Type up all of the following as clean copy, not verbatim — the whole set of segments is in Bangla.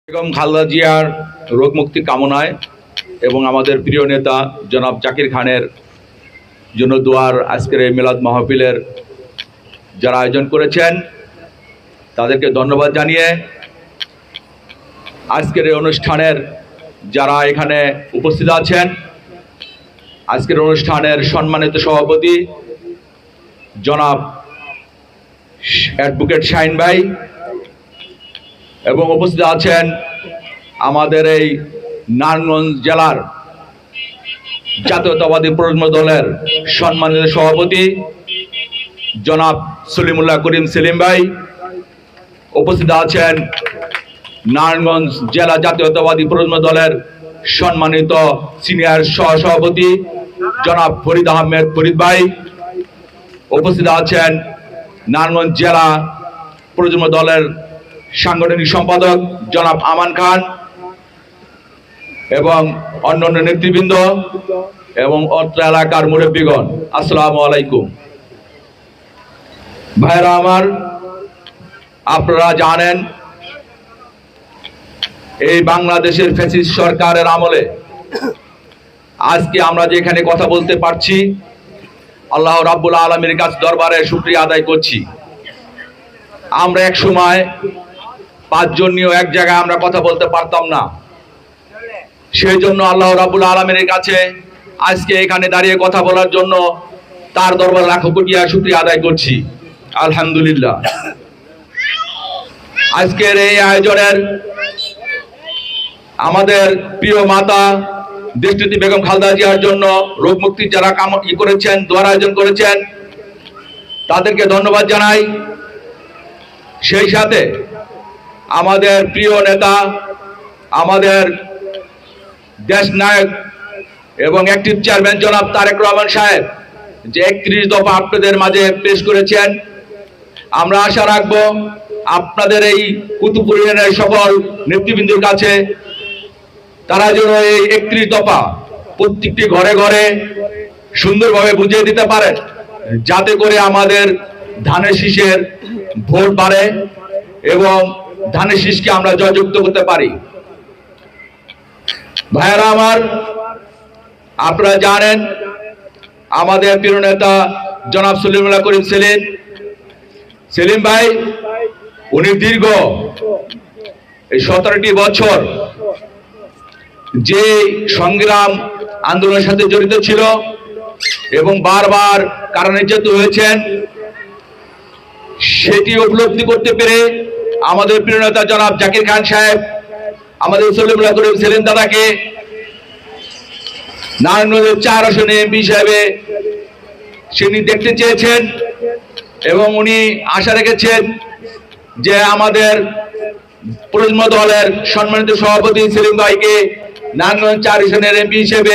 বেগম খালেদা জিয়ার রোগ মুক্তি কামনায় এবং আমাদের প্রিয় নেতা জনাব জাকির খানের জন্য দোয়ার আজকের এই মিলাদ মাহফিলের যারা আয়োজন করেছেন তাদেরকে ধন্যবাদ জানিয়ে আজকের এই অনুষ্ঠানের যারা এখানে উপস্থিত আছেন, আজকের অনুষ্ঠানের সম্মানিত সভাপতি জনাব অ্যাডভোকেট শাহিন ভাই এবং উপস্থিত আছেন আমাদের এই নারায়ণগঞ্জ জেলার জাতীয়তাবাদী প্রজন্ম দলের সম্মানিত সভাপতি জনাব সলিমুল্লাহ করিম সেলিম ভাই, উপস্থিত আছেন নারায়ণগঞ্জ জেলা জাতীয়তাবাদী প্রজন্ম দলের সম্মানিত সিনিয়র সহসভাপতি জনাব ফরিদ আহমেদ ফরিদ ভাই, উপস্থিত আছেন নারায়ণগঞ্জ জেলা প্রজন্ম দলের সাংগঠনিক সম্পাদক জনাব আমান খান এবং অন্যান্য নেতৃবৃন্দ এবং অত্র এলাকার মুরব্বীগণ, আসসালামু আলাইকুম। ভাইরা আমার, আপনারা জানেন এই বাংলাদেশের ফ্যাসিস্ট সরকারের আমলে আজকে আমরা যে এখানে কথা বলতে পারছি, আল্লাহ রাব্বুল আলামিনের কাছে দরবারে শুকরিয়া আদায় করছি। আমরা এক সময় 5 জন নিয়ে এক জায়গায় আমরা কথা বলতে পারতাম না, সেই জন্য আল্লাহ রাব্বুল আলামিনের কাছে আজকে এখানে দাঁড়িয়ে কথা বলার জন্য তার দরবারে লাখো কোটি শুকরিয়া আদায় করছি, আলহামদুলিল্লাহ। আজকের এই আয়োজনের আমাদের প্রিয় মাতা দেশনেত্রী বেগম খালেদা জিয়ার জন্য রোগ মুক্তির যারা করেছেন, দোয়ার আয়োজন করেছেন, তাদেরকে ধন্যবাদ জানাই। সেই সাথে আমাদের প্রিয় নেতা, আমাদের দেশ নায়ক এবং অ্যাক্টিভ চেয়ারম্যান জনাব তারেক রহমান সাহেব যে 31 দফা আপনাদের মাঝে পেশ করেছেন, আমরা আশা রাখবো আপনাদের এই কুতুবপুর ইউনিয়নের সকল নেতৃবৃন্দের কাছে তারা যেন এই 31 দফা প্রত্যেকটি ঘরে ঘরে সুন্দরভাবে বুঝিয়ে দিতে পারেন, যাতে করে আমাদের ধানের শীষের ভোট বাড়ে এবং ধানের শীষকে আমরা জয়যুক্ত করতে পারি। ভাইয়েরা আমার, আপনারা জানেন আমাদের প্রিয় নেতা জনাব সলিমুল্লাহ করিম সেলিম ভাই, উনি দীর্ঘ 17টি বছর যে সংগ্রাম আন্দোলনের সাথে জড়িত ছিল এবং বারবার কারানির্যাতিত হয়েছেন, সেটি উপলব্ধি করতে পেরে আমাদের প্রিয় নেতা জনাব জাকির খান সাহেব আমাদের সলিমুল্লাহ করিম সেলিম দাদাকে নারায়ণগঞ্জের 4 আসনে এমপি হিসেবে তিনি দেখতে চেয়েছেন এবং উনি আশা রেখেছেন যে আমাদের প্রজন্ম দলের সম্মানিত সভাপতি সেলিম ভাইকে নারায়ণগঞ্জ 4 আসনের এমপি হিসেবে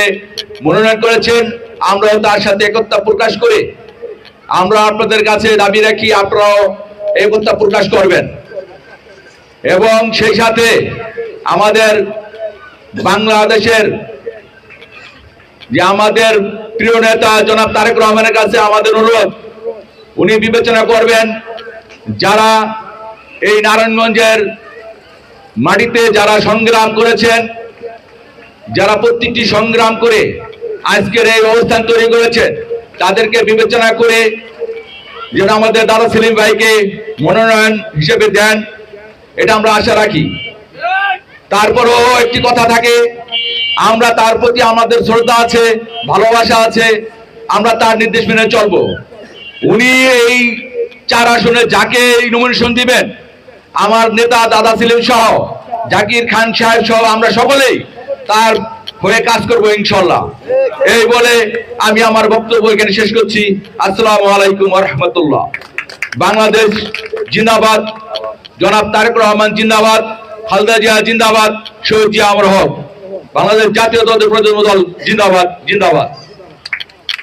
মনোনয়ন করেছেন। আমরাও তার সাথে একতা প্রকাশ করে আমরা আপনাদের কাছে দাবি রাখি আপনারাও একতা প্রকাশ করবেন এবং সেই সাথে আমাদের বাংলাদেশের যে আমাদের প্রিয় নেতা জনাব তারেক রহমানের কাছে আমাদের অনুরোধ, উনি বিবেচনা করবেন যারা এই নারায়ণগঞ্জের মাটিতে যারা সংগ্রাম করেছেন, যারা প্রত্যেকটি সংগ্রাম করে আজকের এই অবস্থান তৈরি করেছেন, তাদেরকে বিবেচনা করে যেন আমাদের দাদা সেলিম ভাইকে মনোনয়ন হিসেবে দেন, এটা আমরা আশা রাখি। তারপরেও একটি কথা থাকে, আমরা তার প্রতি আমাদের শ্রদ্ধা আছে, ভালোবাসা আছে, আমরা তার নির্দেশ মেনে চলবো। উনি এই 4 আসনে যাকে নমিনেশন দিবেন, আমার নেতা দাদা সেলিম সহ জাকির খান সাহেব সহ আমরা সকলেই তার হয়ে কাজ করবো ইনশাল্লাহ। এই বলে আমি আমার বক্তব্য এখানে শেষ করছি। আসসালামু আলাইকুম ওয়া রাহমাতুল্লাহ। বাংলাদেশ জিন্দাবাদ, জনাব তারেক রহমান জিন্দাবাদ, খালেদা জিয়া জিন্দাবাদ, শহীদ জিয়া অমর হোক, বাংলাদেশ জাতীয়তাবাদী প্রজন্ম দল জিন্দাবাদ জিন্দাবাদ।